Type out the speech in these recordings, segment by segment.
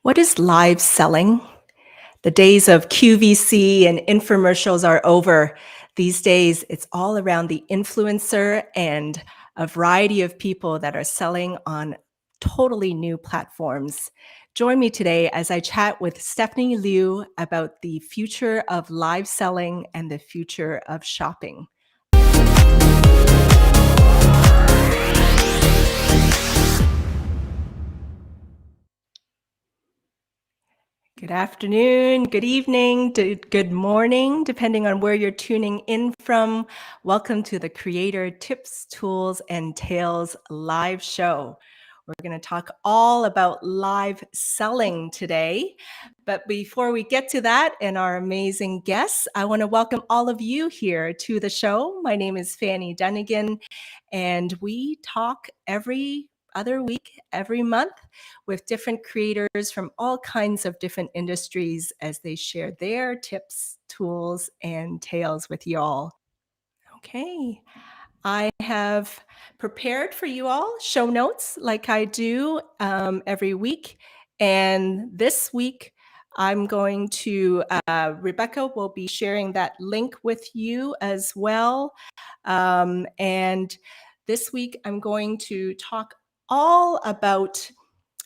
What is live selling? The days of QVC and infomercials are over. These days, it's all around the influencer and a variety of people that are selling on totally new platforms. Join me today as I chat with Stephanie Liu about the future of live selling and the future of shopping. Good afternoon, good evening, good morning, depending on where you're tuning in from. Welcome to the Creator Tips, Tools, and Tales live show. We're going to talk all about live selling today. But before we get to that and our amazing guests, I want to welcome all of you here to the show. My name is Fanny Dunnigan, and we talk every other week, every month, with different creators from all kinds of different industries as they share their tips, tools, and tales with you all. Okay. I have prepared for you all show notes like I do every week. And this week, I'm going to, Rebecca will be sharing that link with you as well. And this week, I'm going to talk all about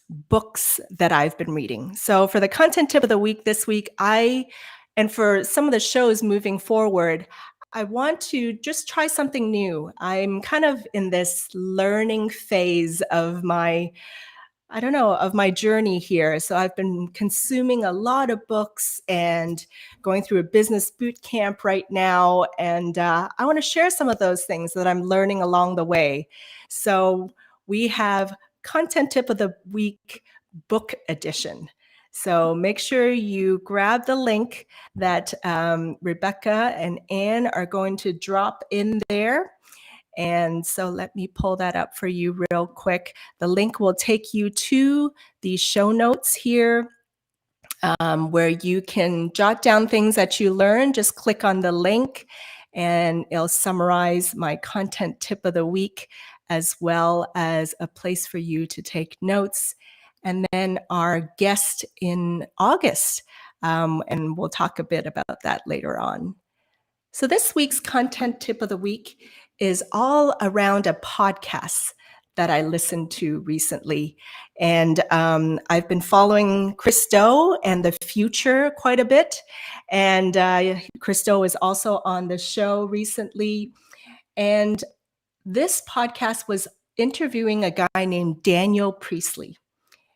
books that I've been reading. So for the content tip of the week this week, and for some of the shows moving forward, I want to just try something new. I'm kind of in this learning phase of my journey here. So I've been consuming a lot of books and going through a business boot camp right now. And I want to share some of those things that I'm learning along the way. So we have content tip of the week book edition. So make sure you grab the link that Rebecca and Anne are going to drop in there. And so let me pull that up for you real quick. The link will take you to the show notes here where you can jot down things that you learn. Just click on the link and it'll summarize my content tip of the week, as well as a place for you to take notes. And then our guest in August, and we'll talk a bit about that later on. So this week's content tip of the week is all around a podcast that I listened to recently. And I've been following Christo and The Future quite a bit. And Christo is also on the show recently. And this podcast was interviewing a guy named Daniel Priestley.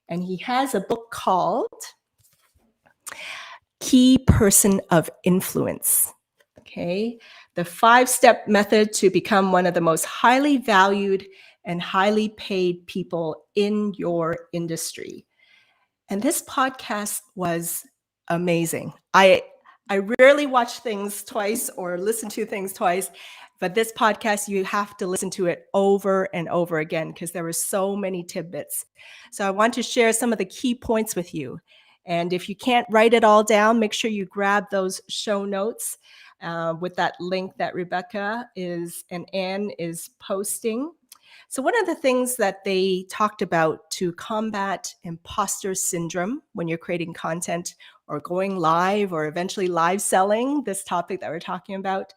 And he has a book called Key Person of Influence. Okay, the 5-step method to become one of the most highly valued and highly paid people in your industry. And this podcast was amazing. I rarely watch things twice or listen to things twice, but this podcast, you have to listen to it over and over again because there were so many tidbits. So I want to share some of the key points with you. And if you can't write it all down, make sure you grab those show notes with that link that Rebecca and Anne is posting. So one of the things that they talked about to combat imposter syndrome when you're creating content or going live or eventually live selling, this topic that we're talking about,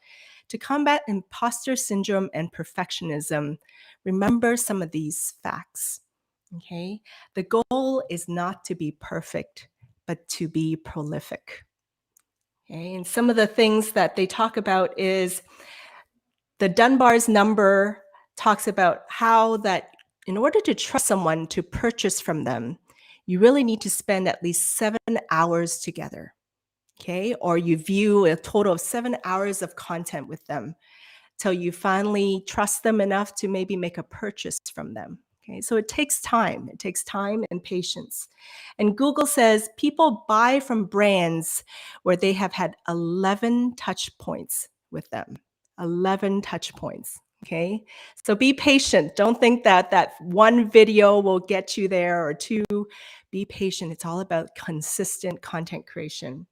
to combat imposter syndrome and perfectionism, remember some of these facts. Okay, the goal is not to be perfect, but to be prolific. Okay, and some of the things that they talk about is the Dunbar's number talks about how that in order to trust someone to purchase from them, you really need to spend at least 7 hours together. Okay, or you view a total of 7 hours of content with them till you finally trust them enough to maybe make a purchase from them. Okay, so it takes time. It takes time and patience. And Google says people buy from brands where they have had 11 touch points with them. 11 touch points. Okay, so be patient. Don't think that one video will get you there or two. Be patient. It's all about consistent content creation.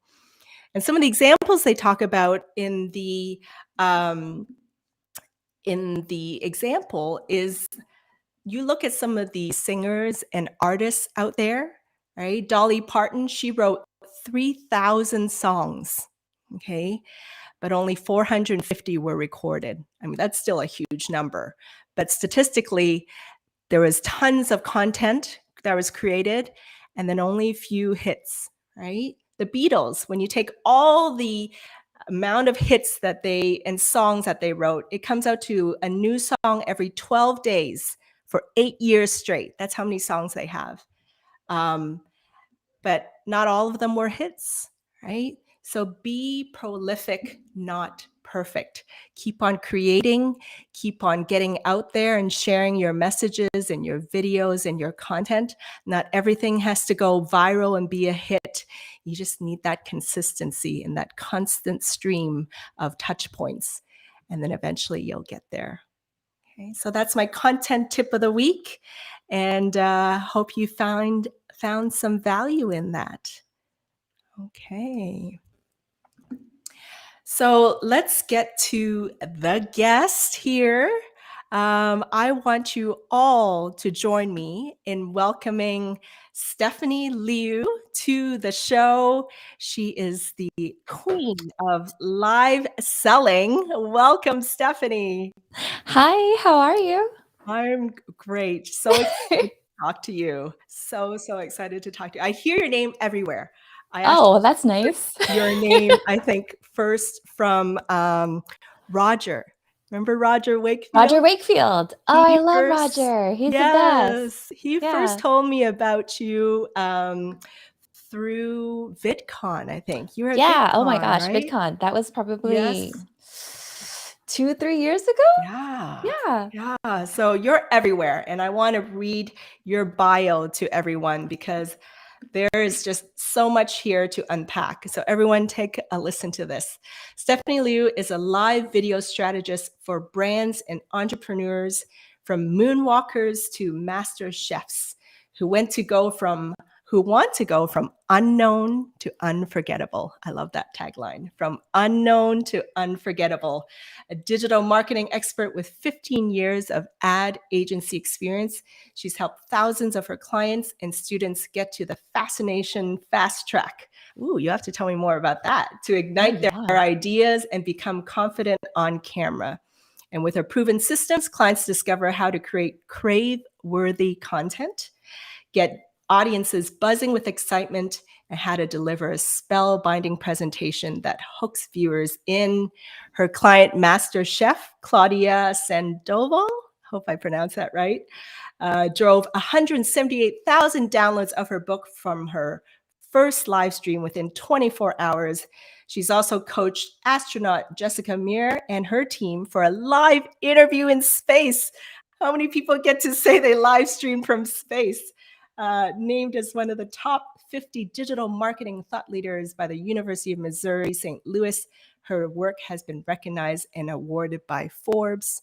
And some of the examples they talk about in the example is you look at some of the singers and artists out there right? Dolly Parton, she wrote 3,000 songs, okay? But only 450 were recorded. I mean, that's still a huge number. But statistically, there was tons of content that was created and then only a few hits, right? The Beatles, when you take all the amount of hits that they and songs that they wrote, it comes out to a new song every 12 days for 8 years straight. That's how many songs they have. But not all of them were hits, right? So be prolific, not perfect. Keep on creating, keep on getting out there and sharing your messages and your videos and your content. Not everything has to go viral and be a hit. You just need that consistency and that constant stream of touch points. And then eventually you'll get there. Okay, so that's my content tip of the week. And hope you found some value in that. Okay. So let's get to the guest here. I want you all to join me in welcoming Stephanie Liu to the show. She is the queen of live selling. Welcome, Stephanie. Hi, how are you? I'm great. So excited to talk to you. So excited to talk to you. I hear your name everywhere. I actually Oh, that's nice. your name, I think, first from Roger. Remember Roger Wakefield? Roger Wakefield. Oh, I He love first, Roger. He's the best. yes, he first Yeah. told me about you through VidCon, I think. You were at Yeah. Oh my VidCon, gosh, right? VidCon. That was probably Yes. 2, 3 years ago. Yeah. Yeah. Yeah. So you're everywhere. And I want to read your bio to everyone because there is just so much here to unpack. So everyone take a listen to this. Stephanie Liu is a live video strategist for brands and entrepreneurs, from moonwalkers to master chefs who want to go from unknown to unforgettable. I love that tagline. From unknown to unforgettable. A digital marketing expert with 15 years of ad agency experience, she's helped thousands of her clients and students get to the fascination fast track. Ooh, you have to tell me more about that. To ignite their ideas and become confident on camera. And with her proven systems, clients discover how to create crave-worthy content, get audiences buzzing with excitement, and how to deliver a spellbinding presentation that hooks viewers in. Her client, Master Chef Claudia Sandoval, hope I pronounced that right, drove 178,000 downloads of her book from her first live stream within 24 hours. She's also coached astronaut Jessica Meir and her team for a live interview in space. How many people get to say they live stream from space? Named as one of the top 50 digital marketing thought leaders by the University of Missouri, St. Louis. Her work has been recognized and awarded by Forbes,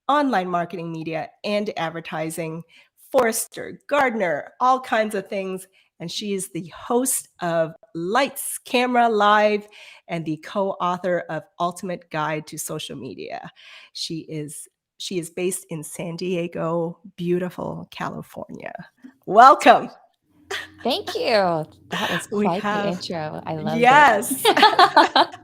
Online Marketing Media and Advertising, Forrester, Gardner, all kinds of things. And she is the host of Lights, Camera, Live, and the co-author of Ultimate Guide to Social Media. She is based in San Diego, beautiful California. Welcome. Thank you. That was We quite the have, intro. I loved yes. it.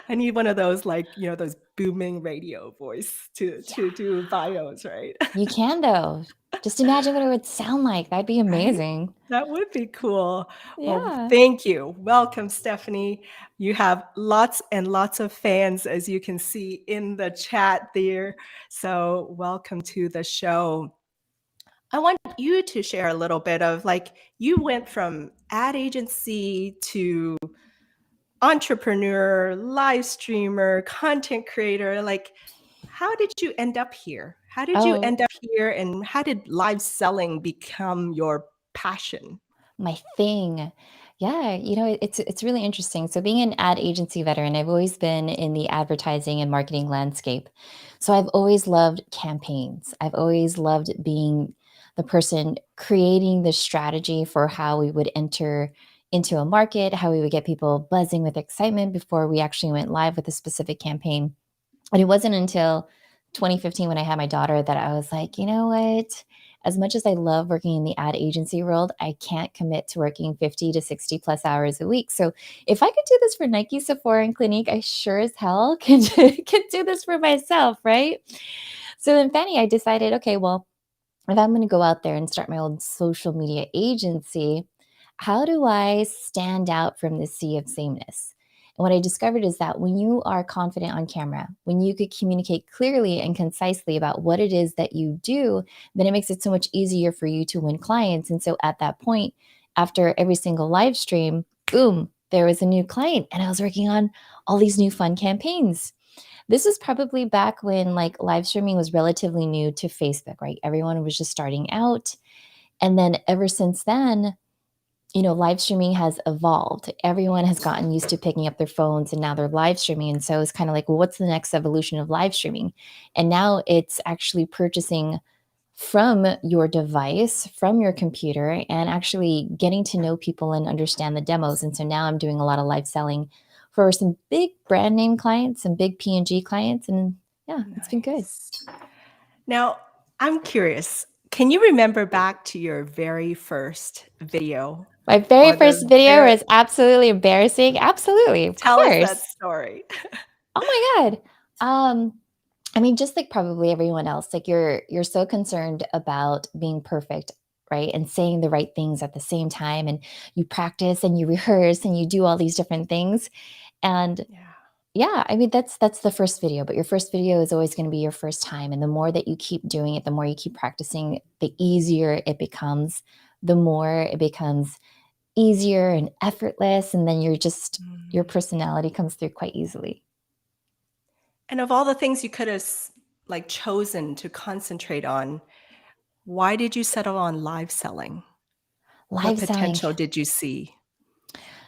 I need one of those, like, those booming radio voice to do bios, right? You can though. Just imagine what it would sound like. That'd be Right? amazing. That would be cool. Well, Yeah. thank you. Welcome, Stephanie. You have lots and lots of fans, as you can see in the chat there. So welcome to the show. I want you to share a little bit of, like, you went from ad agency to entrepreneur, live streamer, content creator. Like, how did you end up here? How did you end up here, and how did live selling become your passion? My thing. Yeah, it's really interesting. So being an ad agency veteran, I've always been in the advertising and marketing landscape. So I've always loved campaigns. I've always loved being the person creating the strategy for how we would enter into a market, how we would get people buzzing with excitement before we actually went live with a specific campaign. And it wasn't until 2015 when I had my daughter that I was like, you know what? as much as I love working in the ad agency world, I can't commit to working 50 to 60 plus hours a week. So if I could do this for Nike, Sephora, and Clinique, I sure as hell can do this for myself, right? So then, Fanny, I decided, okay, well, if I'm going to go out there and start my own social media agency, how do I stand out from the sea of sameness? And what I discovered is that when you are confident on camera, when you could communicate clearly and concisely about what it is that you do, then it makes it so much easier for you to win clients. And so at that point, after every single live stream, boom, there was a new client, and I was working on all these new fun campaigns. This is probably back when like live streaming was relatively new to Facebook, right? Everyone was just starting out. And then ever since then, live streaming has evolved. Everyone has gotten used to picking up their phones and now they're live streaming. And so it's kind of like, well, what's the next evolution of live streaming? And now it's actually purchasing from your device, from your computer, and actually getting to know people and understand the demos. And so now I'm doing a lot of live selling for some big brand name clients, some big P&G clients. And yeah, it's been good. Nice. Now, I'm curious. Can you remember back to your very first video? My very Or the first video very was absolutely embarrassing. Absolutely, of Tell us that course. story. Oh my God. I mean, just like probably everyone else, like you're so concerned about being perfect, right? And saying the right things at the same time. And you practice and you rehearse and you do all these different things. And Yeah. yeah, I mean that's the first video, but your first video is always going to be your first time. And the more that you keep doing it, the more you keep practicing, the easier it becomes, the more it becomes easier and effortless. And then your personality comes through quite easily. And of all the things you could have like chosen to concentrate on, why did you settle on live selling? What Live selling. potential did you see?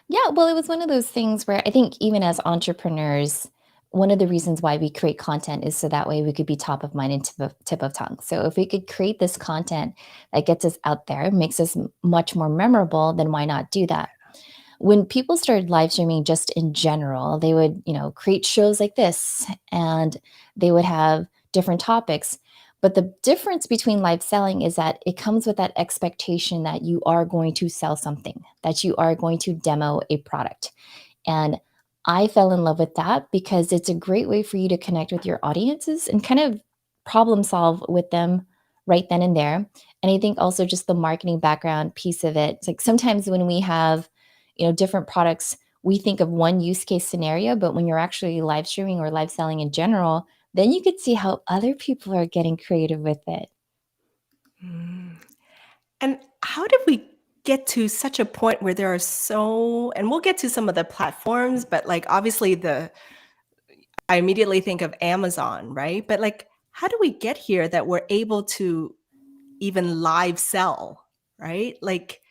Yeah, well, it was one of those things where I think even as entrepreneurs, one of the reasons why we create content is so that way we could be top of mind and tip of tongue. So if we could create this content that gets us out there, makes us much more memorable, then why not do that? When people started live streaming just in general, they would, create shows like this and they would have different topics. But the difference between live selling is that it comes with that expectation that you are going to sell something, that you are going to demo a product. And I fell in love with that because it's a great way for you to connect with your audiences and kind of problem solve with them right then and there. And I think also just the marketing background piece of it. It's like sometimes when we have different products, we think of one use case scenario, but when you're actually live streaming or live selling in general, then you could see how other people are getting creative with it. Mm. And how did we get to such a point where there are and we'll get to some of the platforms, but like obviously I immediately think of Amazon, right? But like, how do we get here that we're able to even live sell, right? Like,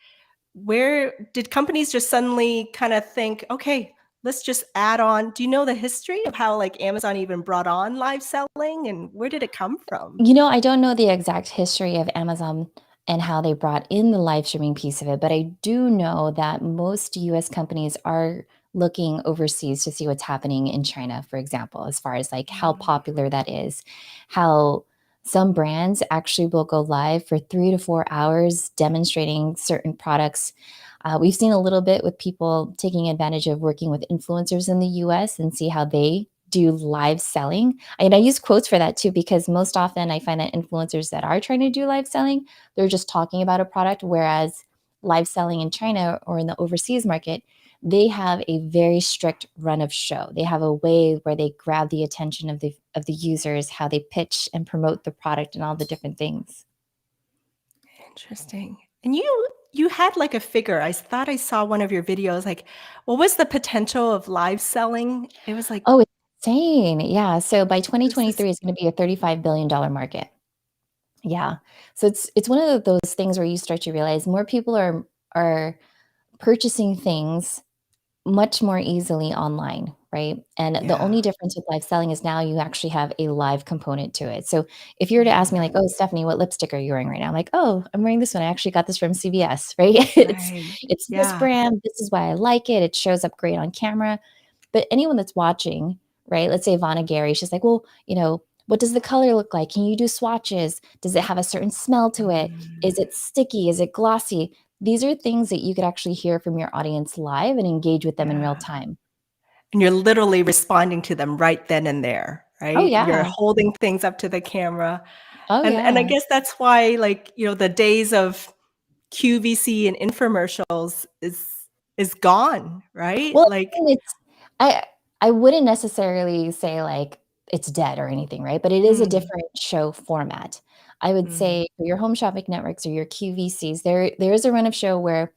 where did companies just suddenly kind of think, okay, let's just add on? Do you know the history of how like Amazon even brought on live selling and where did it come from? I don't know the exact history of Amazon and how they brought in the live streaming piece of it, but I do know that most US companies are looking overseas to see what's happening in China, for example, as far as like how Mm. popular that is, how some brands actually will go live for 3 to 4 hours demonstrating certain products. We've seen a little bit with people taking advantage of working with influencers in the US and see how they do live selling. And I use quotes for that too, because most often I find that influencers that are trying to do live selling, they're just talking about a product, whereas live selling in China or in the overseas market, they have a very strict run of show. They have a way where they grab the attention of the users, how they pitch and promote the product and all the different things. Interesting. And you had like a figure. I thought I saw one of your videos. Like, what was the potential of live selling? It was like Oh, it's insane. Yeah. So by this is 2023, it's going to be a $35 billion market. Yeah. So it's one of those things where you start to realize more people are purchasing things much more easily online, right? And the yeah. only difference with live selling is now you actually have a live component to it. So if you were to ask me Mm, like, "Oh, Stephanie, what lipstick are you wearing right now?" I'm like, "Oh, I'm wearing this one. I actually got this from CVS," right? right. It's this Yeah. brand. This is why I like it. It shows up great on camera. But anyone that's watching, right? Let's say Ivana Gary, she's like, well, What does the color look like? Can you do swatches? Does it have a certain smell to it? Is it sticky? Is it glossy? These are things that you could actually hear from your audience live and engage with them in real Yeah. time. And you're literally responding to them right then and there, Oh, right? You're yeah. holding things up to the camera. Oh, And I yeah. guess that's why, like, the days of QVC and infomercials is gone, right? Well, Like, and I I wouldn't necessarily say, like, it's dead or anything, right? But it is a mm, different show format. I would mm, say for your home shopping networks or your QVCs, there is a run of show where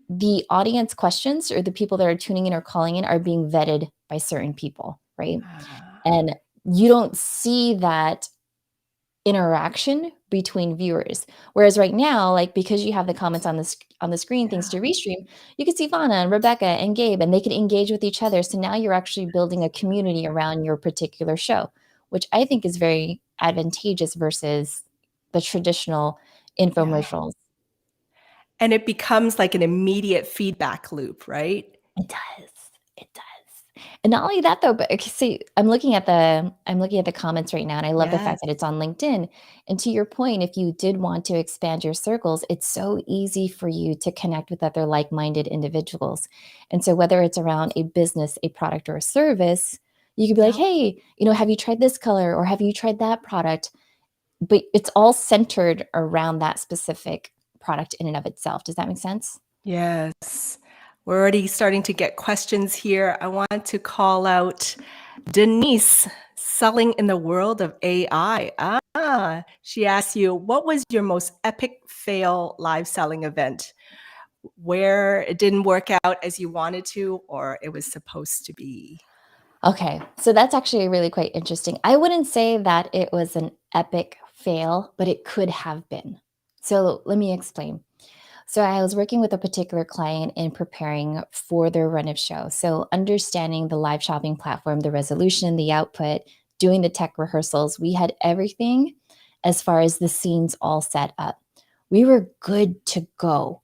the audience questions or the people that are tuning in or calling in are being vetted by certain people, right? ah, And you don't see that interaction between viewers. Whereas right now, like, because you have the comments on the screen thanks yeah, to Restream, you can see Vana and Rebecca and Gabe, and they can engage with each other. So now you're actually building a community around your particular show, which I think is very advantageous versus the traditional yeah. infomercials. And it becomes like an immediate feedback loop, right? It does. It does. And not only that though, but okay, see, I'm looking at the comments right now, and I love the fact Yes. that it's on LinkedIn. And to your point, if you did want to expand your circles, it's so easy for you to connect with other like-minded individuals. And so whether it's around a business, a product, or a service, you could be like, Yep. "Hey, have you tried this color or have you tried that product?" But it's all centered around that specific product in and of itself. Does that make sense? Yes. We're already starting to get questions here. I want to call out Denise, selling in the world of AI. She asks you, what was your most epic fail live selling event where it didn't work out as you wanted to or it was supposed to be? Okay, so that's actually really quite interesting. I wouldn't say that it was an epic fail, but it could have been. So let me explain. So I was working with a particular client in preparing for their run of show. So understanding the live shopping platform, the resolution, the output, doing the tech rehearsals, we had everything as far as the scenes all set up. We were good to go.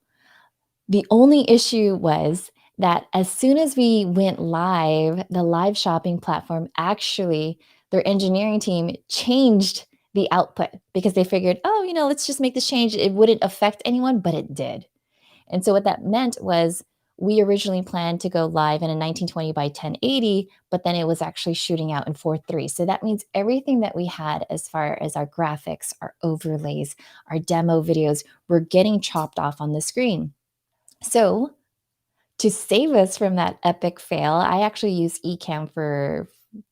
The only issue was that as soon as we went live, the live shopping platform actually, their engineering team changed the output because they figured, oh, let's just make this change. It wouldn't affect anyone, but it did. And so what that meant was we originally planned to go live in a 1920 by 1080, but then it was actually shooting out in 4:3. So that means everything that we had as far as our graphics, our overlays, our demo videos were getting chopped off on the screen. So, to save us from that epic fail, I actually use Ecamm for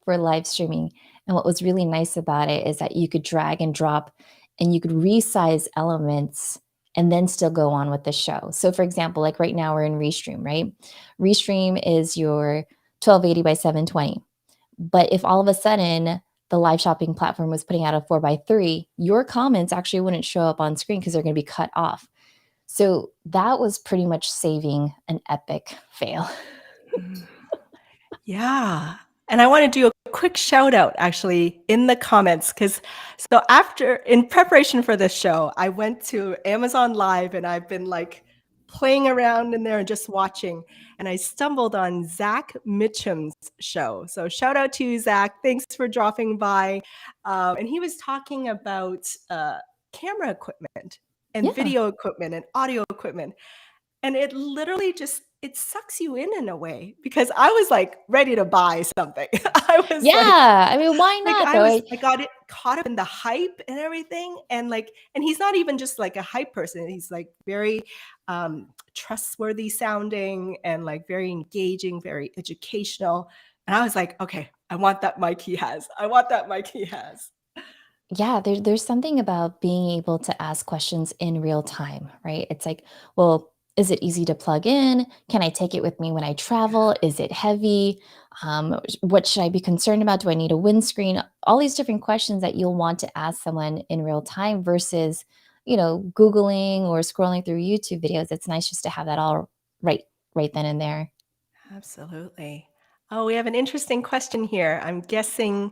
live streaming, and what was really nice about it is that you could drag and drop, and you could resize elements and then still go on with the show. So, for example, like right now we're in Restream, right? Restream is your 1280 by 720. But if all of a sudden the live shopping platform was putting out a 4:3, your comments actually wouldn't show up on screen because they're going to be cut off. So that was pretty much saving an epic fail. Mm. Yeah. And I want to do a quick shout out actually in the comments because so after in preparation for this show, I went to Amazon Live and I've been like playing around in there and just watching. And I stumbled on Zach Mitchum's show. So shout out to you, Zach. Thanks for dropping by. And he was talking about camera equipment and Yeah. video equipment and audio equipment. And it literally just it sucks you in a way because I was, like, ready to buy something. I was Yeah. I mean, why not though? I got it caught up in the hype and everything, and he's not even just, like, a hype person. He's, like, very, trustworthy sounding and, like, very engaging, very educational, and I was like, "Okay, I want that mic he has. I want that mic he has." Yeah, there's something about being able to ask questions in real time, right? It's like, well, is it easy to plug in? Can I take it with me when I travel? Is it heavy? What should I be concerned about? Do I need a windscreen? All these different questions that you'll want to ask someone in real time versus, Googling or scrolling through YouTube videos. It's nice just to have that all right, right then and there. Absolutely. Oh, we have an interesting question here. I'm guessing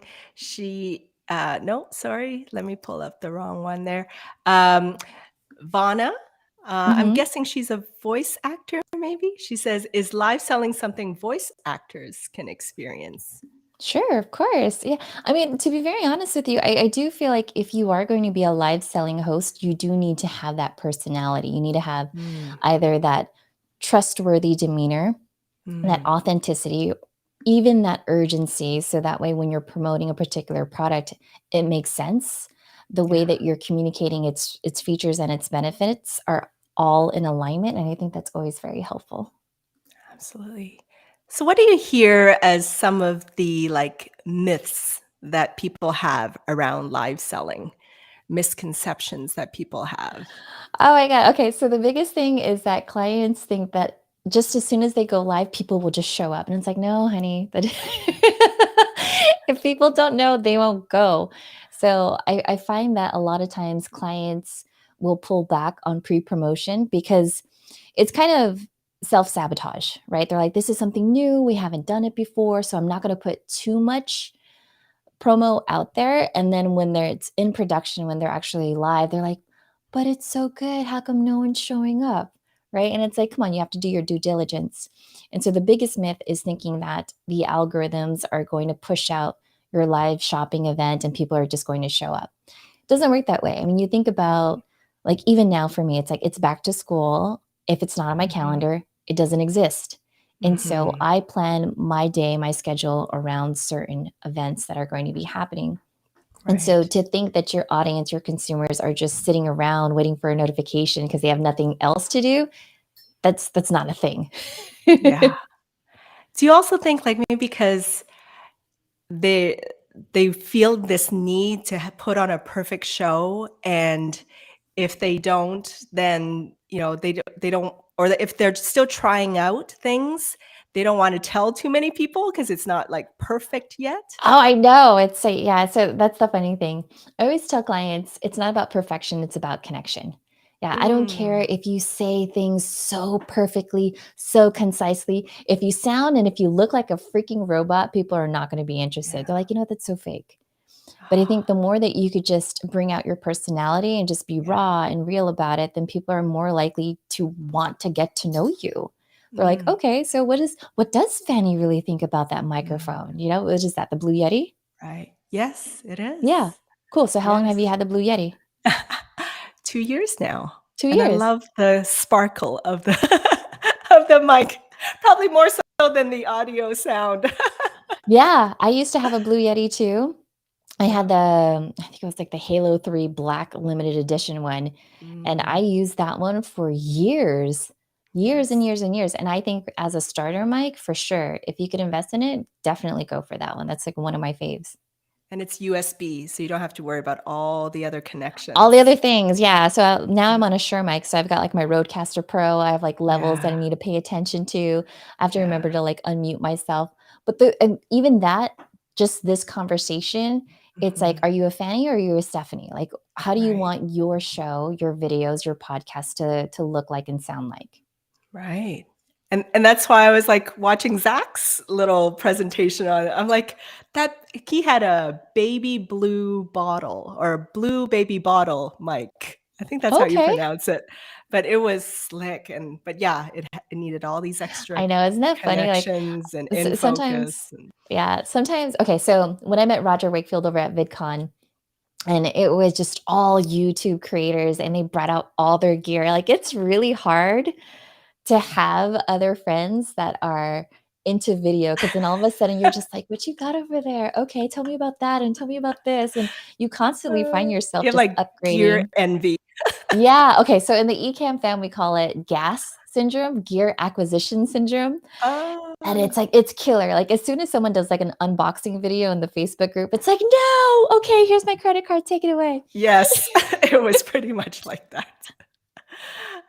no, sorry, let me pull up the wrong one there. Um, Vana, I'm Mhm. guessing she's a voice actor, maybe? She says, is live selling something voice actors can experience? Sure, of course. Yeah. I mean, to be very honest with you, I do feel like if you are going to be a live selling host, you do need to have that personality. You need to have Mm, either that trustworthy demeanor, that mm, authenticity, even that urgency. So that way, when you're promoting a particular product, it makes sense. The way yeah, that you're communicating its features and its benefits are all in alignment. And I think that's always very helpful. absolutely. So what do you hear as some of the like myths that people have around live selling, misconceptions that people have? Oh my god, okay, so the biggest thing is that clients think that just as soon as they go live, people will just show up, and it's like, "No, honey, that if people don't know, they won't go." So, I find that a lot of times clients will pull back on pre-promotion because it's kind of self-sabotage, right? They're like, "This is something new, we haven't done it before, so I'm not gonna put too much promo out there, and then when it's in production, when they're actually live, they're like, "But it's so good. How come no one's showing up?" Right? And it's like, come on, you have to do your due diligence. And so the biggest myth is thinking that the algorithms are going to push out your live shopping event and people are just going to show up. It doesn't work that way. I mean, you think about like even now for me, it's like it's back to school. If it's not on my Mhm, calendar, it doesn't exist. And so mhm, I plan my day, my schedule around certain events that are going to be happening. And so right. to think that your audience, your consumers are just sitting around waiting for a notification because they have nothing else to do, that's not a thing. Yeah. Do you also think like maybe because they they feel this need to put on a perfect show, and if they don't, then they don't, or if they're still trying out things, they don't want to tell too many people because it's not like perfect yet. Oh, I know. It's like, yeah, so that's the funny thing. I always tell clients it's not about perfection, it's about connection. Yeah, I don't care Mm, if you say things so perfectly, so concisely. If you sound and if you look like a freaking robot, people are not going to be interested. They're yeah. like, that's so fake. But I think the more that you could just bring out your personality and just be Yeah. raw and real about it, then people are more likely to want to get to know you. They're like, Mm, okay, so what does Fanny really think about that mm, microphone? What is that, the Blue Yeti? right. Yes, it Yeah. is. Cool. So how long Yes. have you had the Blue Yeti? 2 years now, 2 and I years. love the sparkle of the of the mic, probably more so than the audio sound. Yeah, I used to have a Blue Yeti too. I had Yeah. I think it was like the Halo 3 Black limited edition one, and I Mm, used that one for years, years and yes. years and years, and I think as a starter mic, for sure, if you could invest in it, definitely go for that one. That's like one of my faves. And it's USB, so you don't have to worry about all the other All the other connections. things, yeah, so now I'm Yeah. on a Shure mic, so I've got, like, my Rodecaster Pro, I have, like, levels that I Yeah. need to pay attention to. I have to Yeah. remember to, like, unmute myself, but and even that, just this conversation, it's like, Mhm. are you a Fanny or are you a Stephanie? Like, how do you Right. want your show, your videos, your podcast to look like and sound like? Right. And that's why I was, like, watching Zach's little presentation on it. I'm like, that he had a baby blue bottle or blue baby bottle mic. I think that's how you Okay. pronounce it. But it was slick, but yeah, it needed all these extra I know, isn't that funny? Like, connections and in focus sometimes and yeah, sometimes okay, so when I met Roger Wakefield over at VidCon, and it was just all YouTube creators and they brought out all their gear. Like it's really hard to have other friends that are into video because then all of a sudden you're just like, what you got over there? Okay, tell me about that and tell me about this. And you constantly find you yourself have, just like, gear upgrading. envy. Yeah. Okay. So in the Ecamm fam, we call it GAS syndrome, gear acquisition syndrome. And Oh, it's like, it's killer. Like, as soon as someone does like an unboxing video in the Facebook group, it's like, no, okay, here's my credit card, take it away. yes, it was pretty much like that.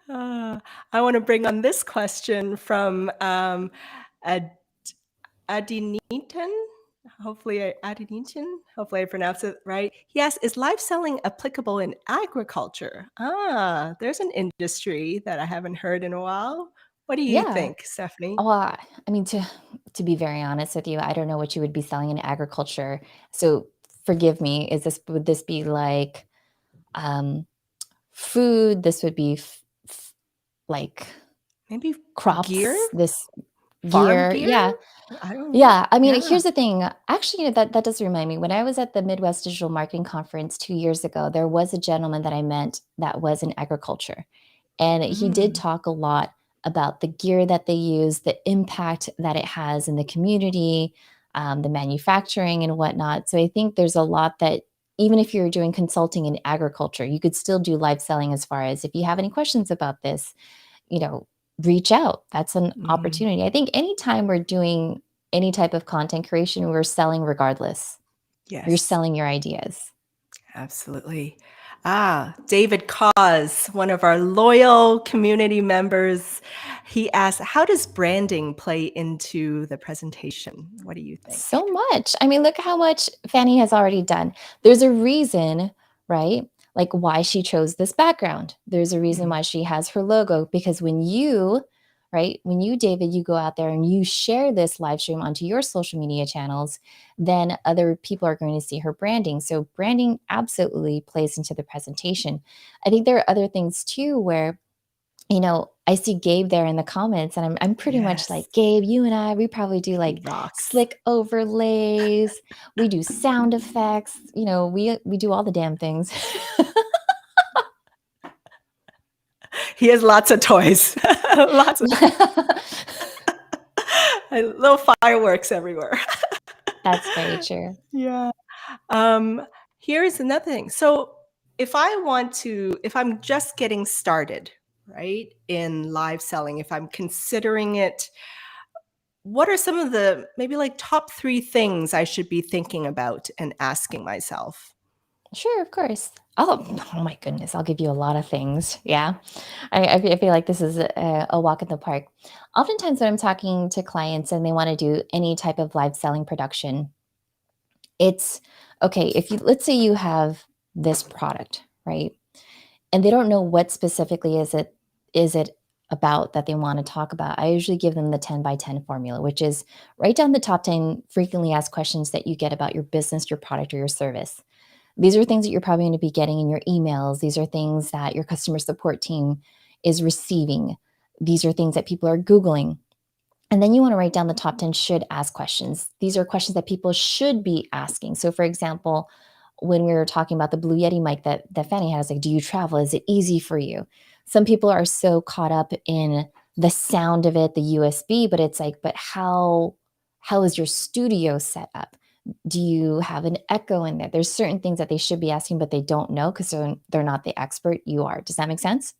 Uh, I wanna bring on this question from, Ad Adinitan? Hopefully I pronounced it right. He asks, "Is live selling applicable in agriculture?" Ah, there's an industry that I haven't heard in a while. What do you Yeah. think, Stephanie? Well, I mean, to be very honest with you, I don't know what you would be selling in agriculture. So forgive me. Would this be like um, food? This would be like Maybe gear? crops. This. Farm gear. gear? Yeah. I don't know. Yeah, I mean, Yeah. here's the thing. Actually, that does remind me. When I was at the Midwest Digital Marketing Conference 2 years ago, there was a gentleman that I met that was in agriculture, and he did Mm, talk a lot about the gear that they use, the impact that it has in the community, the manufacturing and whatnot. So I think there's a lot that even if you're doing consulting in agriculture, you could still do live selling as far as if you have any questions about this, you know, reach out. That's an mm, opportunity. I think anytime we're doing any type of content creation, we're selling regardless. You're yes. selling your ideas. Absolutely. David Cause, one of our loyal community members, he asked, how does branding play into the presentation? What do you think? So much. I mean, look how much Fanny has already done. There's a reason, right? Like why she chose this background. There's a reason Mhm. why she has her logo because when you, right, when you, David, you go out there and you share this live stream onto your social media channels, then other people are going to see her branding. So branding absolutely plays into the presentation. I think there are other things too where I see Gabe there in the comments, and I'm pretty much Yes, like, Gabe, you and I, we probably do he like rocks. slick overlays. We do sound effects. We do all the damn things. He has lots of toys, lots of little fireworks everywhere. That's very true. Yeah. Um, Here's another thing. So if I'm just getting started, right, in live selling, if I'm considering it, what are some of the maybe like top 3 things I should be thinking about and asking myself? Sure, of course. Oh my goodness, I'll give you a lot of things. Yeah. I feel like this is a walk in the park. Oftentimes, when I'm talking to clients and they want to do any type of live selling production, it's okay. If you, let's say you have this product, right? And they don't know what specifically is it about that they want to talk about. I usually give them the 10 by 10 formula, which is write down the top 10 frequently asked questions that you get about your business, your product, or your service. These are things that you're probably going to be getting in your emails. These are things that your customer support team is receiving. These are things that people are Googling. And then you want to write down the top 10 should ask questions. These are questions that people should be asking. So, for example, when we were talking about the Blue Yeti mic that Fanny has, like, do you travel? Is it easy for you? Some people are so caught up in the sound of it, the USB, but it's like, but how is your studio set up? Do you have an echo in there? There's certain things that they should be asking, but they don't know because they're not the expert. You are. Does that make sense?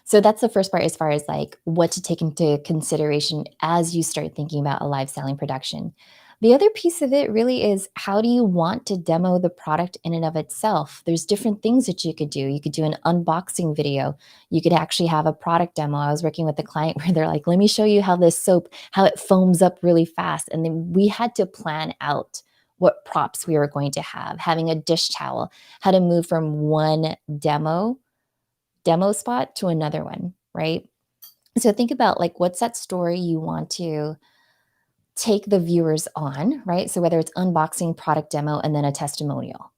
So that's the first part as far as like what to take into consideration as you start thinking about a live selling production. The other piece of it really is how do you want to demo the product in and of itself? There's different things that you could do. You could do an unboxing video. You could actually have a product demo. I was working with a client where they're like, let me show you how this soap, how it foams up really fast. And then we had to plan out what props we were going to have, having a dish towel, how to move from one demo spot to another one, right? So think about like what's that story you want to take the viewers on, right? So whether it's unboxing, product demo, and then a testimonial.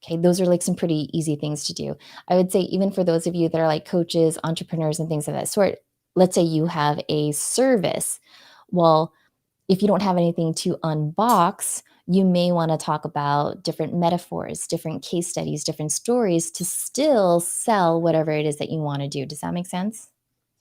Okay, those are like some pretty easy things to do. I would say even for those of you that are like coaches, entrepreneurs, and things of that sort, let's say you have a service. Well, if you don't have anything to unbox, you may want to talk about different metaphors, different case studies, different stories to still sell whatever it is that you want to do. Does that make sense?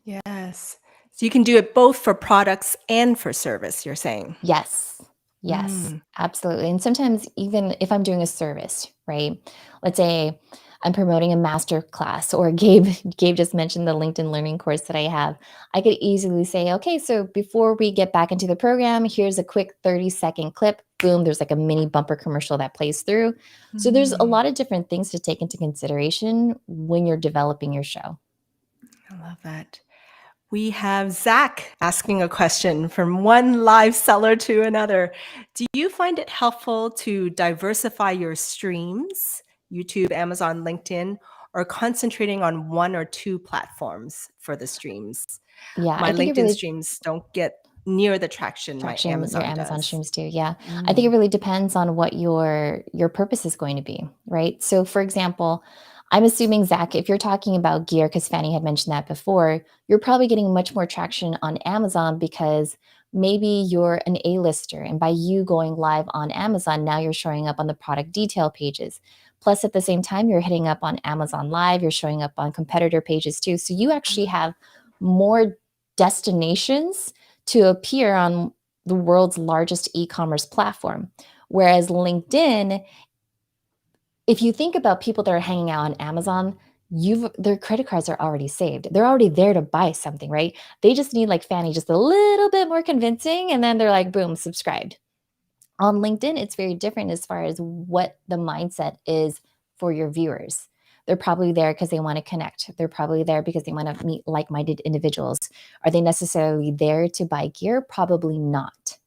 Yes. So you can do it both for products and for service, you're saying? Yes. Yes, Mm, absolutely. And sometimes even if I'm doing a service, right? Let's say I'm promoting a master class or Gabe just mentioned the LinkedIn learning course that I have. I could easily say, okay, so before we get back into the program, here's a quick 30-second clip. Boom, there's like a mini bumper commercial that plays through. So there's a mm. lot of different things to take into consideration when you're developing your show. I love that. We have Zach asking a question from one live seller to another. Do you find it helpful to diversify your streams, YouTube, Amazon, LinkedIn, or concentrating on 1 or 2 platforms for the streams? Yeah, My I think it LinkedIn really streams don't get near the traction my traction your Amazon Amazon does. streams too. Yeah. I think it Mm, really depends on what your purpose is going to be, right? So for example, I'm assuming, Zach, if you're talking about gear, because Fanny had mentioned that before, you're probably getting much more traction on Amazon because maybe you're an A-lister. And by you going live on Amazon, now you're showing up on the product detail pages. Plus, at the same time, you're hitting up on Amazon Live, you're showing up on competitor pages too. So you actually have more destinations to appear on the world's largest e-commerce platform. Whereas LinkedIn, if you think about people that are hanging out on Amazon, their credit cards are already saved. They're already there to buy something, right? They just need, like Fanny, just a little bit more convincing, and then they're like, boom, subscribed. On LinkedIn, it's very different as far as what the mindset is for your viewers. They're probably there because they want to connect. They're probably there because they want to meet like-minded individuals. Are they necessarily there to buy gear? Probably not.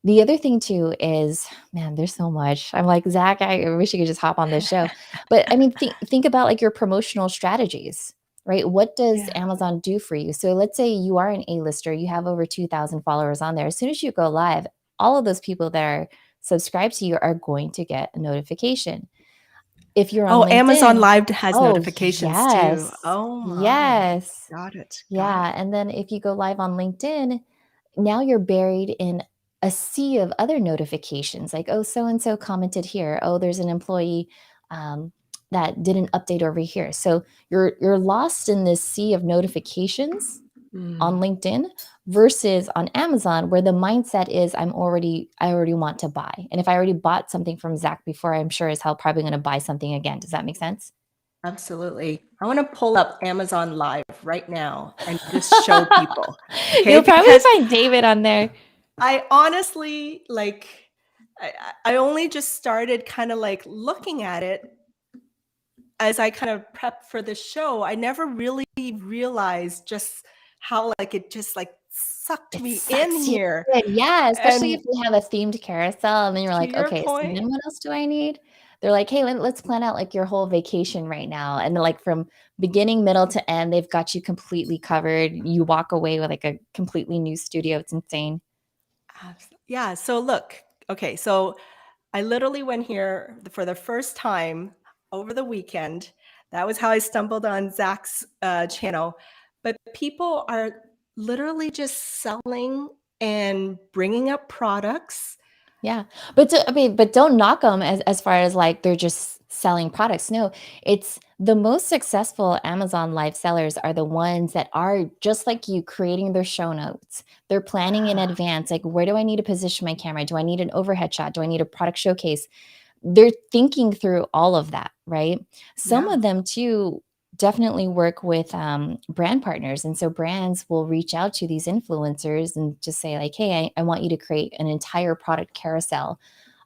The other thing too is, man, there's so much. I'm like, Zach, I wish you could just hop on this show. But I mean, think about like your promotional strategies, right? What does Yeah. Amazon do for you? So let's say you are an A-lister, you have over 2,000 followers on there. As soon as you go live, all of those people that are subscribed to you are going to get a notification. If you're on Oh, Amazon LinkedIn, Live has oh, notifications too. yes. Oh my. Yes. Got it. Got it. Yeah. And then if you go live on LinkedIn, now you're buried in a sea of other notifications like, oh, so and so commented here, oh, there's an employee that did an update over here. So you're lost in this sea of notifications on LinkedIn versus on Amazon, where the mindset is I already want to buy. And if I already bought something from Zach before, I'm sure as hell probably going to buy something again. Does that make sense? Absolutely. I want to pull up Amazon Live right now and just show people. Okay. You'll probably Because find David on there. I honestly I only just started kind of like looking at it as I kind of prepped for the show. I never really realized just how like it just like sucked It me in sucks you here. in. Yeah, especially And if they have a themed carousel and then you're to like, your "Okay, so point, then what else do I need?" They're like, "Hey, let's plan out, like, your whole vacation right now." And then, like, from beginning, middle to end, they've got you completely covered. You walk away with, like, a completely new studio. It's insane. yeah. So look, okay. So I literally went here for the first time over the weekend. That was how I stumbled on Zach's channel. But people are literally just selling and bringing up products. Yeah, but I mean, but don't knock them as far as like they're just selling products. No, it's the most successful Amazon live sellers are the ones that are just like you, creating their show notes. They're planning in advance, like where do I need to position my camera? Do I need an overhead shot? Do I need a product showcase? They're thinking through all of that, right? Some Yeah. of them too definitely work with brand partners. And so brands will reach out to these influencers and just say like, hey, I want you to create an entire product carousel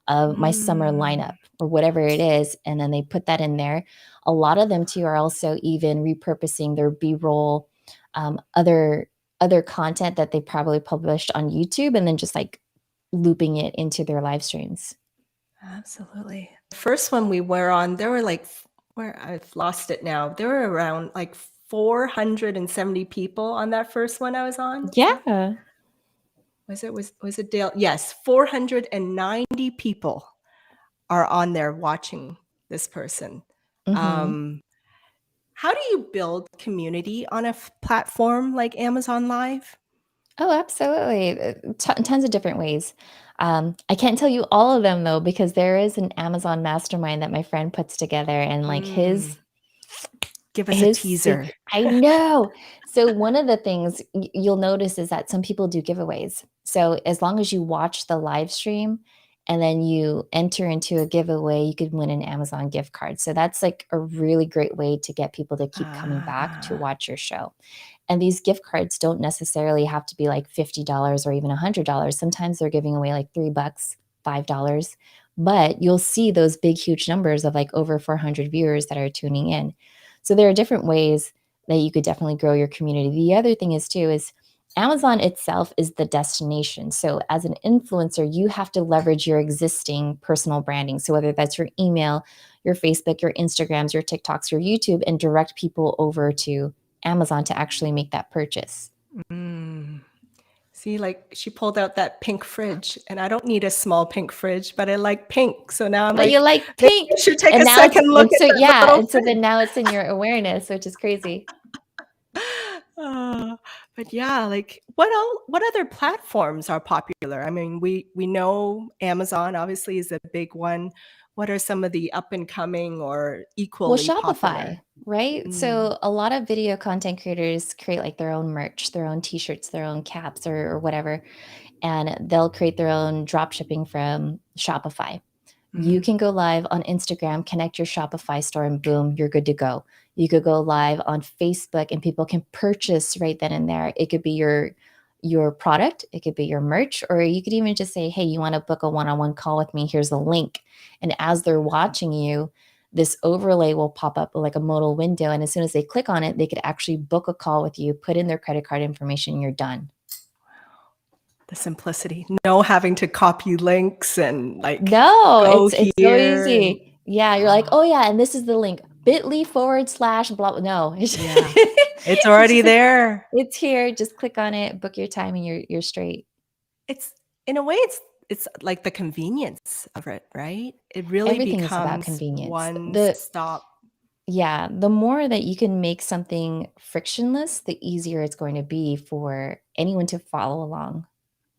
of my summer Mm, lineup or whatever it is. And then they put that in there. A lot of them too are also even repurposing their B-roll, other content that they probably published on YouTube and then just like looping it into their live streams. absolutely. The first one we were on, there were like, where I've lost it now. There were around like 470 people on that first one I was on. Yeah. Was it Dale? Yes, 490 people are on there watching this person. Mhm. Um, how do you build community on a platform like Amazon Live? Oh, absolutely. Tons of different ways. I can't tell you all of them though, because there is an Amazon mastermind that my friend puts together, and like Mm, give us a his teaser. secret. I know. So one of the things you'll notice is that some people do giveaways. So as long as you watch the live stream and then you enter into a giveaway, you could win an Amazon gift card. So that's like a really great way to get people to keep coming back to Ah, watch your show. And these gift cards don't necessarily have to be like $50 or even $100. Sometimes they're giving away like $3, $5, but you'll see those big, huge numbers of like over 400 viewers that are tuning in. So there are different ways that you could definitely grow your community. The other thing is too is Amazon itself is the destination. So as an influencer, you have to leverage your existing personal branding. So whether that's your email, your Facebook, your Instagrams, your TikToks, your YouTube, and direct people over to Amazon to actually make that purchase. mm. See, like she pulled out that pink fridge, and I don't need a small pink fridge, but I like pink. So now I'm But you like, like maybe pink. I should take And a now it's second look and at so that yeah, little and so then fridge. now it's in your awareness, which is crazy. But yeah, like what other platforms are popular? I mean, we know Amazon obviously is a big one. What are some of the up and coming or Well, equally popular? Shopify, right? Mm, So a lot of video content creators create like their own merch, their own t-shirts, their own caps or whatever, and they'll create their own drop shipping from Shopify. You mm. can go live on Instagram, connect your Shopify store, and boom, you're good to go. You could go live on Facebook and people can purchase right then and there. It could be your product, it could be your merch, or you could even just say, hey, you want to book a one-on-one call with me? Here's a link. And as they're watching you, this overlay will pop up like a modal window. And as soon as they click on it, they could actually book a call with you, put in their credit card information, and you're done. The simplicity, no having to copy links and like No, go it's so here and easy. Yeah, you're like, oh yeah, and this is the link. bit.ly// blah. No, yeah, it's it's already just there. it's here. Just click on it, book your time, and you're straight. It's in a way, it's like the convenience of it, right? It really Everything is about becomes convenience. one stop. Yeah, the more that you can make something frictionless, the easier it's going to be for anyone to follow along.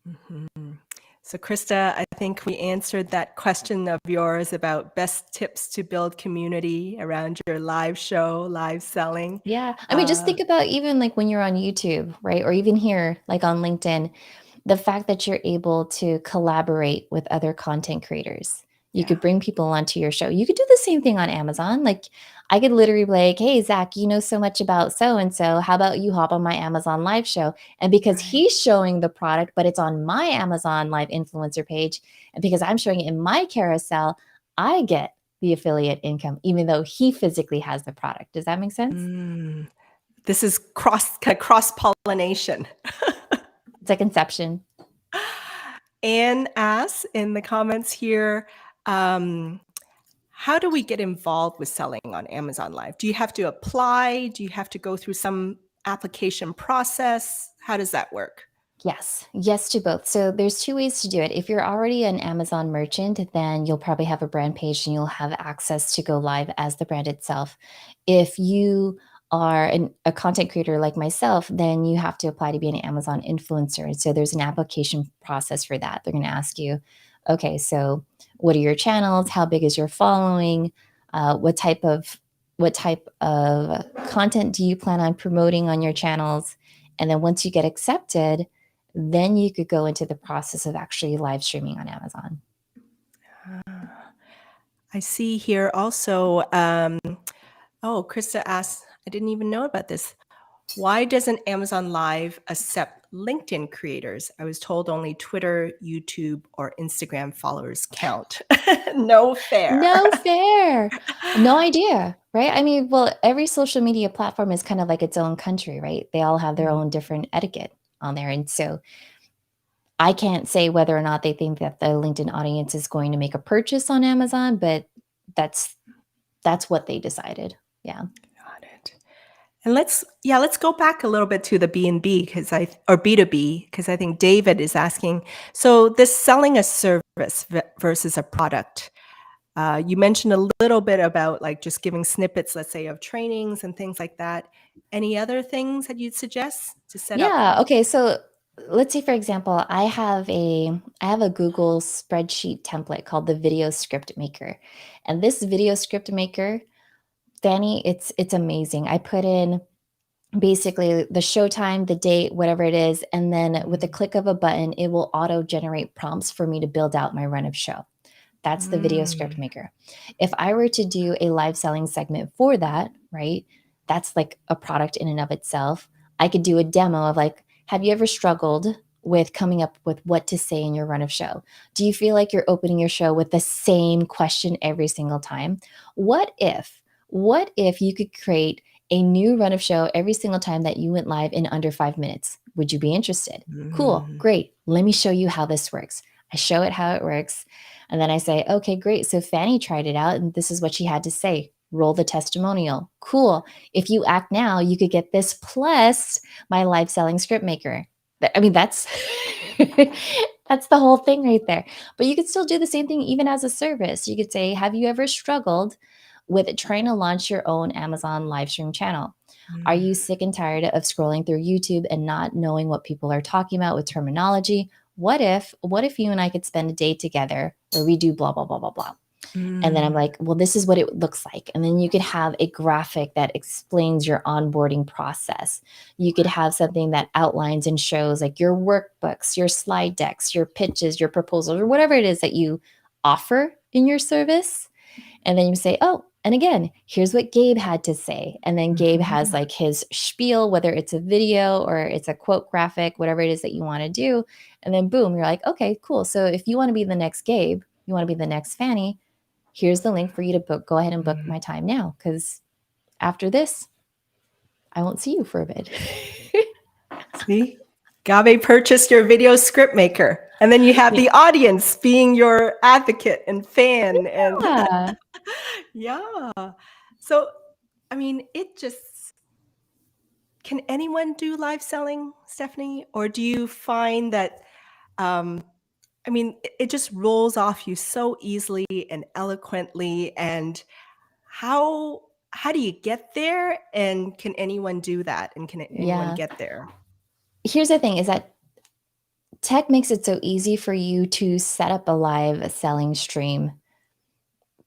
Mhm. So, Krista, I think we answered that question of yours about best tips to build community around your live show, live selling. Yeah. I mean, just Uh, think about even like when you're on YouTube, right? Or even here, like on LinkedIn, the fact that you're able to collaborate with other content creators. You yeah, could bring people onto your show. You could do the same thing on Amazon. Like I could literally be like, hey, Zach, you know so much about so and so. How about you hop on my Amazon live show? And because right. he's showing the product, but it's on my Amazon live influencer page, and because I'm showing it in my carousel, I get the affiliate income, even though he physically has the product. Does that make sense? Mm. This is cross pollination. It's like Inception. Anne asks in the comments here, um, how do we get involved with selling on Amazon Live? Do you have to apply? Do you have to go through some application process? How does that work? Yes to both. So there's two ways to do it. If you're already an Amazon merchant, then you'll probably have a brand page and you'll have access to go live as the brand itself. If you are a content creator like myself, then you have to apply to be an Amazon influencer. And so there's an application process for that. They're going to ask you, okay, so what are your channels? How big is your following? What type of content do you plan on promoting on your channels? And then once you get accepted, then you could go into the process of actually live streaming on Amazon. I see here also, oh, Krista asked, I didn't even know about this. Why doesn't Amazon Live accept LinkedIn creators? I was told only Twitter, YouTube, or Instagram followers count. No fair. No fair. No idea, right? I mean, well, every social media platform is kind of like its own country, right? They all have their Mm. own different etiquette on there. And so I can't say whether or not they think that the LinkedIn audience is going to make a purchase on Amazon, but that's what they decided. Yeah. Got it. And let's go back a little bit to the B&B or B2B because I think David is asking. So this selling a service versus a product. You mentioned a little bit about like just giving snippets, let's say, of trainings and things like that. Any other things that you'd suggest to set up? Yeah. Okay. So let's say, for example, I have a Google spreadsheet template called the Video Script Maker, and this Video Script Maker, Danny, it's amazing. I put in basically the showtime, the date, whatever it is, and then with the click of a button, it will auto generate prompts for me to build out my run of show. That's the Video Script Mm. Maker. If I were to do a live selling segment for that, right? That's like a product in and of itself. I could do a demo of like, have you ever struggled with coming up with what to say in your run of show? Do you feel like you're opening your show with the same question every single time? What if you could create a new run of show every single time that you went live in under 5 minutes? Would you be interested? Cool, Mm. great. Let me show you how this works. I show it how it works. And then I say, okay, great. So Fanny tried it out and this is what she had to say. Roll the testimonial. Cool. If you act now, you could get this plus my live selling script maker. I mean, that's that's the whole thing right there. But you could still do the same thing even as a service. You could say, have you ever struggled with trying to launch your own Amazon live stream channel? Are Mm, you sick and tired of scrolling through YouTube and not knowing what people are talking about with terminology? What if you and I could spend a day together where we do blah blah blah blah blah? And then I'm mm, like, well, this is what it looks like. And then you could have a graphic that explains your onboarding process. You could have something that outlines and shows like your workbooks, your slide decks, your pitches, your proposals, or whatever it is that you offer in your service. And then you say, oh, and again, here's what Gabe had to say. And then Gabe has mhm, like his spiel, whether it's a video or it's a quote graphic, whatever it is that you want to do. And then boom, you're like, okay, cool. So if you want to be the next Gabe, you want to be the next Fanny, here's the link for you to book. Go ahead and book mm. my time now. Because after this, I won't see you for a bit. See? Gabe purchased your video script maker. And then you have Yeah. the audience being your advocate and fan. And Yeah. yeah. So, I mean, can anyone do live selling, Stephanie? Or do you find that, um, I mean, it just rolls off you so easily and eloquently. And how how do you get there? And can anyone do that? And can anyone Yeah. get there? Here's the thing is that tech makes it so easy for you to set up a live selling stream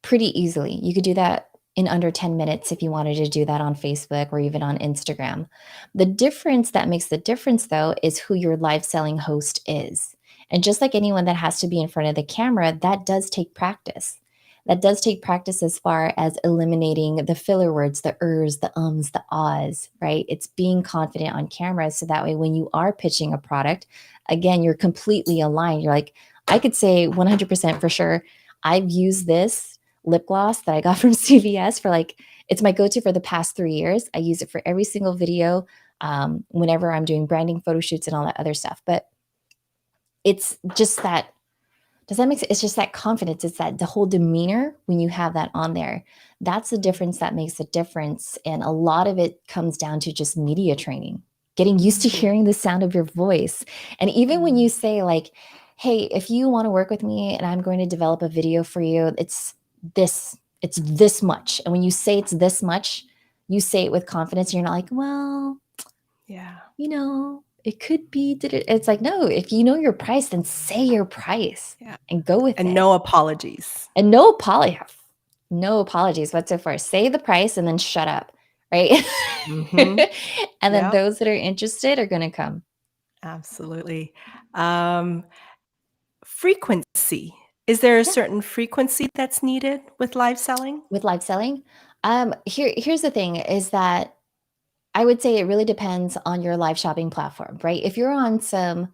pretty easily. You could do that in under 10 minutes if you wanted to do that on Facebook or even on Instagram. The difference that makes the difference, though, is who your live selling host is. And just like anyone that has to be in front of the camera, that does take practice. That does take practice as far as eliminating the filler words, the ers, the ums, the ahs, right? It's being confident on camera so that way when you are pitching a product, again, you're completely aligned. You're like, I could say 100% for sure, I've used this lip gloss that I got from CVS for like, it's my go-to for the past 3 years. I use it for every single video, whenever I'm doing branding photo shoots and all that other stuff. But it's just that, does that make sense? It's just that confidence. It's that the whole demeanor when you have that on there. That's the difference that makes a difference. And a lot of it comes down to just media training, getting used to Mm, hearing the sound of your voice. And even when you mm, say, like, hey, if you want to work with me and I'm going to develop a video for you, it's this much. And when you say it's this much, you say it with confidence. You're not like, well, yeah. it could be, it's like, no, if you know your price, then say your price Yeah. and go with And it. no apologies. And no apologies whatsoever. Say the price and then shut up, right? Mhm. And then Yep, those that are interested are going to come absolutely. Um, frequency. Is there a yeah, certain frequency that's needed with live selling? with live selling. Here's the thing is that I would say it really depends on your live shopping platform, right? If you're on some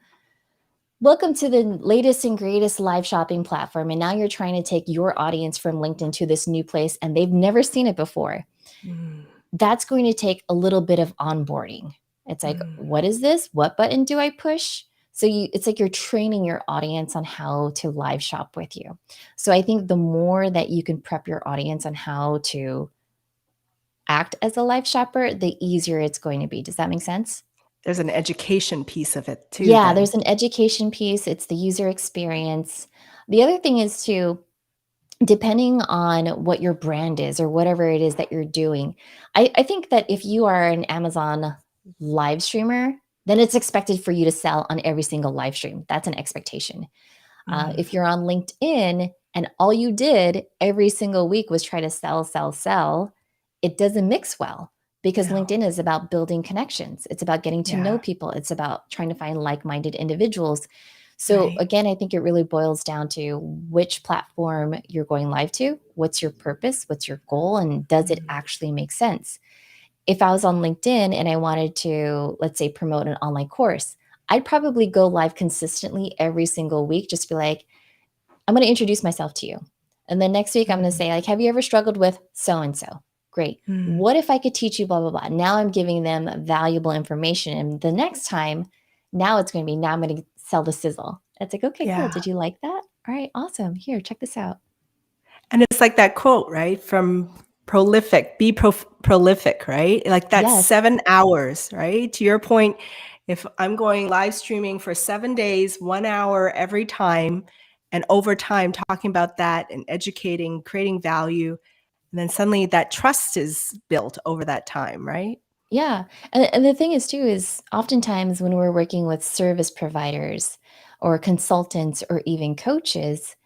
welcome to the latest and greatest live shopping platform, and now you're trying to take your audience from LinkedIn to this new place and they've never seen it before, Mm, that's going to take a little bit of onboarding. It's like, mm. what is this? What button do I push? So it's like you're training your audience on how to live shop with you. So I think the more that you can prep your audience on how to act as a live shopper, the easier it's going to be. Does that make sense? There's an education piece of it too Yeah, then. there's an education piece, it's the user experience. The other thing is to, depending on what your brand is or whatever it is that you're doing, I think that if you are an Amazon live streamer, then it's expected for you to sell on every single live stream. That's an expectation. Mm, If you're on LinkedIn and all you did every single week was try to sell, sell, sell, it doesn't mix well because no. LinkedIn is about building connections. It's about getting to know Yeah, people. It's about trying to find like minded individuals. So, right. again, I think it really boils down to which platform you're going live to. What's your purpose? What's your goal? And does it Mm, actually make sense? If I was on LinkedIn and I wanted to, let's say, promote an online course, I'd probably go live consistently every single week, just be like, I'm going to introduce myself to you. And then next week, I'm going to mm, say, like, have you ever struggled with so and so? Great. mm, What if I could teach you blah, blah, blah? Now I'm giving them valuable information. And the next time, now it's going to be, now I'm going to sell the sizzle. It's like, okay, cool. yeah. Did you like that? All right, awesome. Here, check this out. And it's like that quote, right? From Prolific, be prolific, right? Like that Yes. 7 hours, right? To your point, If I'm going live streaming for 7 days, 1 hour every time, and over time talking about that and educating, creating value, and then suddenly that trust is built over that time, right? Yeah. And the thing is, too, is oftentimes when we're working with service providers or consultants or even coaches,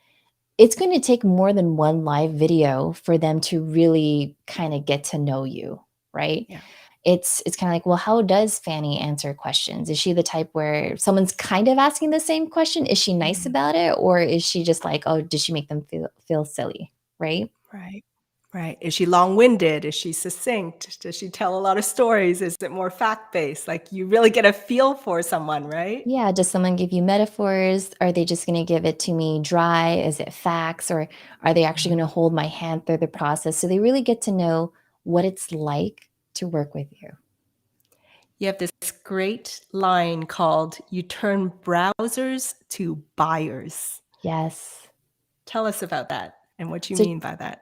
it's going to take more than one live video for them to really kind of get to know you, right? Yeah. It's kind of like, well, how does Fanny answer questions? Is she the type where someone's kind of asking the same question? Is she nice Mhm. about it? Or is she just like, oh, does she make them feel silly? Right? Right. Right. Is she long-winded? Is she succinct? Does she tell a lot of stories? Is it more fact-based? Like you really get a feel for someone, right? Yeah. Does someone give you metaphors? Are they just going to give it to me dry? Is it facts? Or are they actually going to hold my hand through the process? So they really get to know what it's like to work with you. You have this great line called "You turn browsers to buyers." Yes. Tell us about that and what you So mean by that.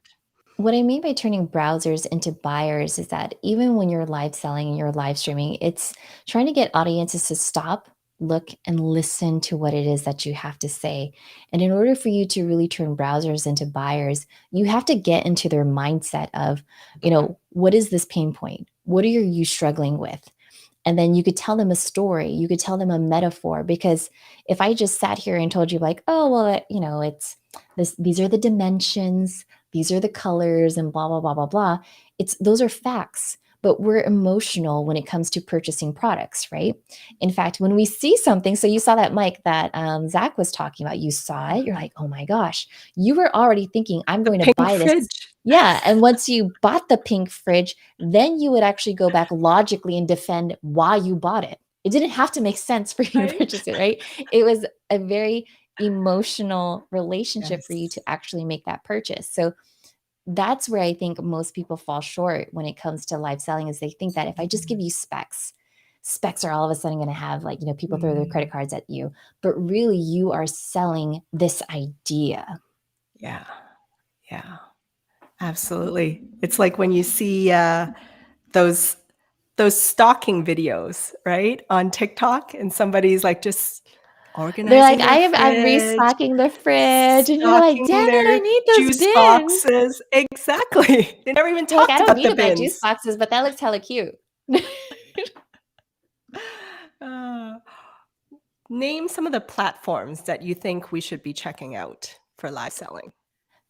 what I mean by turning browsers into buyers is that even when you're live selling and you're live streaming, it's trying to get audiences to stop, look, and listen to what it is that you have to say. And in order for you to really turn browsers into buyers, you have to get into their mindset of, what is this pain point? What are you struggling with? And then you could tell them a story, you could tell them a metaphor. Because if I just sat here and told you, like, oh, well, it's this, these are the dimensions, these are the colors, and blah, blah, blah, blah, blah. Those are facts. But we're emotional when it comes to purchasing products, right? In fact, when we see something, so you saw that mic that Zach was talking about, you saw it, you're like, oh my gosh, you were already thinking, I'm The going to pink buy this. fridge. Yeah. And once you bought the pink fridge, then you would actually go back logically and defend why you bought it. It didn't have to make sense for you to Right? purchase it, right? It was a very emotional relationship for you Yes. to actually make that purchase. So that's where I think most people fall short when it comes to live selling, is they think that if I just give you specs are all of a sudden going to have, like, people throw their credit cards at you, but really you are selling this idea. Yeah. Yeah. Absolutely. It's like when you see those stalking videos, right, on TikTok, and somebody's like just They're like, organizing their I'm fridge, restocking the fridge. And you're like, stocking damn it, I their need those juice bins. boxes. Exactly. They never even You're like, I talked don't about need the to buy juice bins. boxes, but that looks hella cute. Uh, Name some of the platforms that you think we should be checking out for live selling.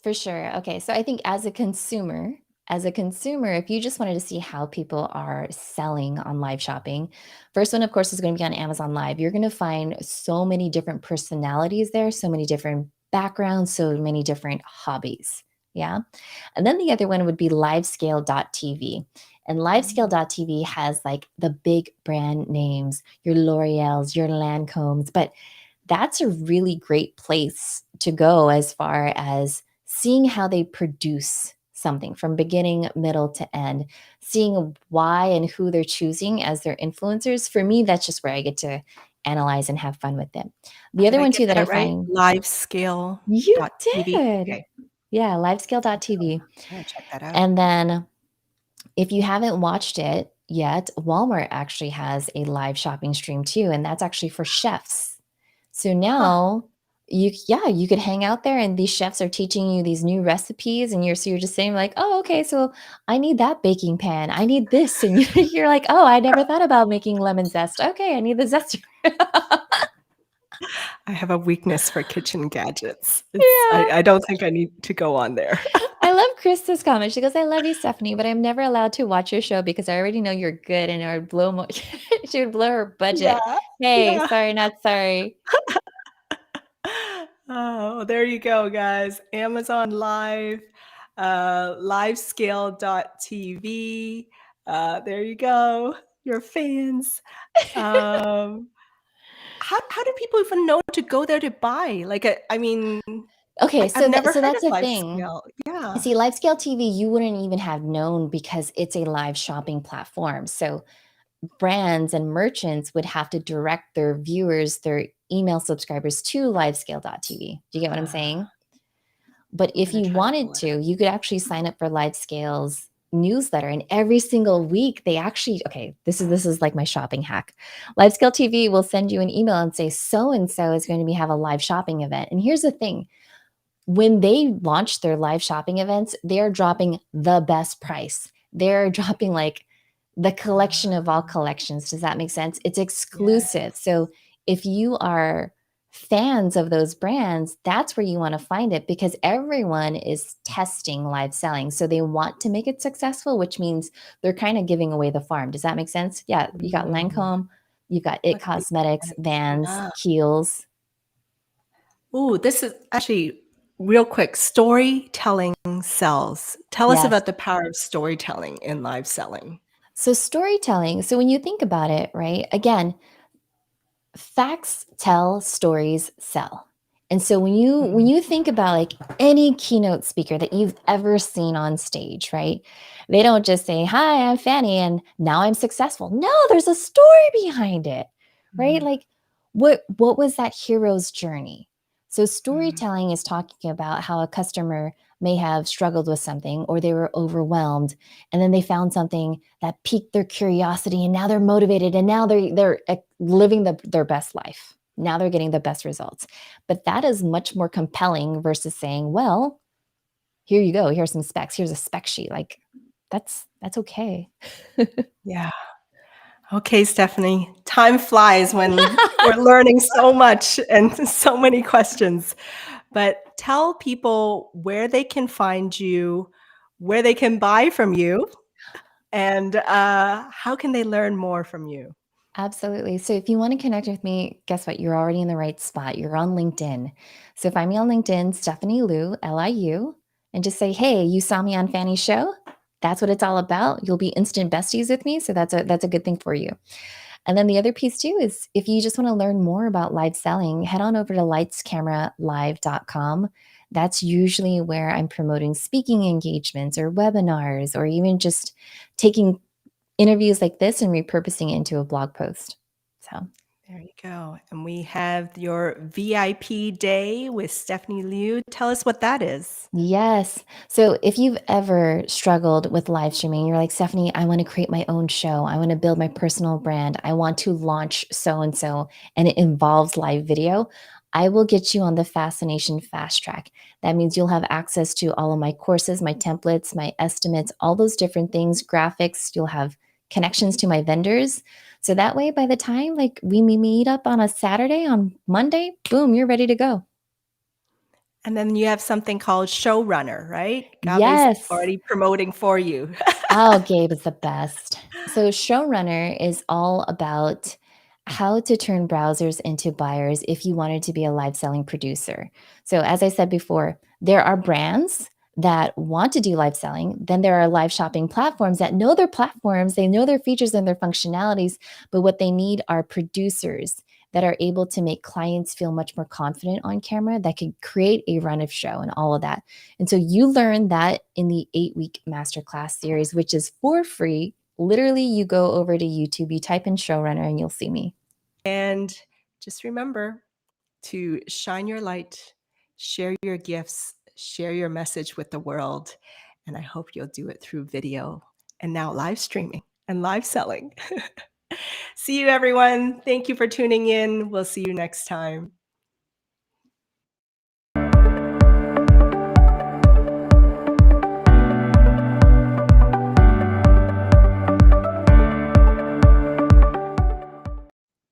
For sure. Okay. So I think as a consumer, if you just wanted to see how people are selling on live shopping, first one, of course, is going to be on Amazon Live. You're going to find so many different personalities there, so many different backgrounds, so many different hobbies. Yeah. And then the other one would be livescale.tv. And livescale.tv has like the big brand names, your L'Oreal's, your Lancome's, but that's a really great place to go as far as seeing how they produce something from beginning, middle to end, seeing why and who they're choosing as their influencers. For me, that's just where I get to analyze and have fun with them. The Did other I one get too that I that right? find you Livescale.tv? did. Okay. Yeah, livescale.tv. I'm gonna check that out. And then if you haven't watched it yet, Walmart actually has a live shopping stream too, and that's actually for chefs. So Huh. now you could hang out there and these chefs are teaching you these new recipes, and you're just saying like, "Oh, okay, so I need that baking pan. I need this." And you're like, "Oh, I never thought about making lemon zest. Okay, I need the zester." I have a weakness for kitchen gadgets. Yeah. I don't think I need to go on there. I love Krista's comment. She goes, "I love you, Stephanie, but I'm never allowed to watch your show because I already know you're good and it would blow she would blow her budget." Yeah, Hey, yeah. sorry, not sorry. Oh, there you go, guys. Amazon Live, livescale.tv. There you go. Your fans. Um, how do people even know to go there to buy? Like, I mean, Okay, I've so never heard that's of the thing. LiveScale. Yeah. See, LiveScale TV, you wouldn't even have known because it's a live shopping platform. So brands and merchants would have to direct their viewers, their email subscribers to livescale.tv. Do you get what I'm saying? But I'm if gonna you try to wanted pull it up. to, you could actually sign up for LiveScale's newsletter, and every single week they actually, okay, this is like my shopping hack. LiveScale TV will send you an email and say so and so is going to have a live shopping event. And here's the thing, when they launch their live shopping events, they're dropping the best price. They're dropping like the collection of all collections. Does that make sense? It's exclusive. Yes. So if you are fans of those brands, that's where you want to find it, because everyone is testing live selling. So they want to make it successful, which means they're kind of giving away the farm. Does that make sense? Yeah. You got Mm, Lancome, you've got It must be Cosmetics, nice. Vans, Yeah. Kiehl's. Ooh, this is actually real quick. Storytelling sells. Tell us Yes. about the power of storytelling in live selling. So storytelling, so when you think about it, right? Again, facts tell, stories sell. And so when Mhm. you think about like any keynote speaker that you've ever seen on stage, right? They don't just say, "Hi, I'm Fanny and now I'm successful." No, there's a story behind it. Right? Mhm. Like what was that hero's journey? So Mhm. storytelling is talking about how a customer may have struggled with something, or they were overwhelmed, and then they found something that piqued their curiosity, and now they're motivated, and now they're living their best life. Now they're getting the best results. But that is much more compelling versus saying, well, here you go, here's some specs, here's a spec sheet. Like that's okay. Yeah. Okay, Stephanie. Time flies when we're learning so much and so many questions. But tell people where they can find you, where they can buy from you, and how can they learn more from you? Absolutely. So if you want to connect with me, guess what? You're already in the right spot. You're on LinkedIn. So find me on LinkedIn, Stephanie Liu, Liu, and just say, "Hey, you saw me on Fanny's show." That's what it's all about. You'll be instant besties with me, so that's a good thing for you. And then the other piece too is, if you just want to learn more about live selling, head on over to lightscameralive.com. That's usually where I'm promoting speaking engagements or webinars, or even just taking interviews like this and repurposing it into a blog post. So, There you go. And we have your VIP day with Stephanie Liu. Tell us what that is. yes. So, if you've ever struggled with live streaming, you're like, "Stephanie, I want to create my own show. I want to build my personal brand. I want to launch so and so, and it involves live video." I will get you on the Fascination Fast Track. That means you'll have access to all of my courses, my templates, my estimates, all those different things, graphics. You'll have connections to my vendors. So that way, by the time like we meet up on a Saturday, on Monday, boom, you're ready to go. And then you have something called Showrunner, right? Gabe's Yes. already promoting for you. Oh, Gabe is the best. So, Showrunner is all about how to turn browsers into buyers if you wanted to be a live selling producer. So, as I said before, there are brands that want to do live selling. Then there are live shopping platforms that know their platforms, they know their features and their functionalities, but what they need are producers that are able to make clients feel much more confident on camera, that can create a run of show and all of that. And so you learn that in the 8-week masterclass series, which is for free. Literally, you go over to YouTube, you type in Showrunner, and you'll see me. And just remember to shine your light, share your gifts, share your message with the world. And I hope you'll do it through video and now live streaming and live selling. See you, everyone. Thank you for tuning in. We'll see you next time.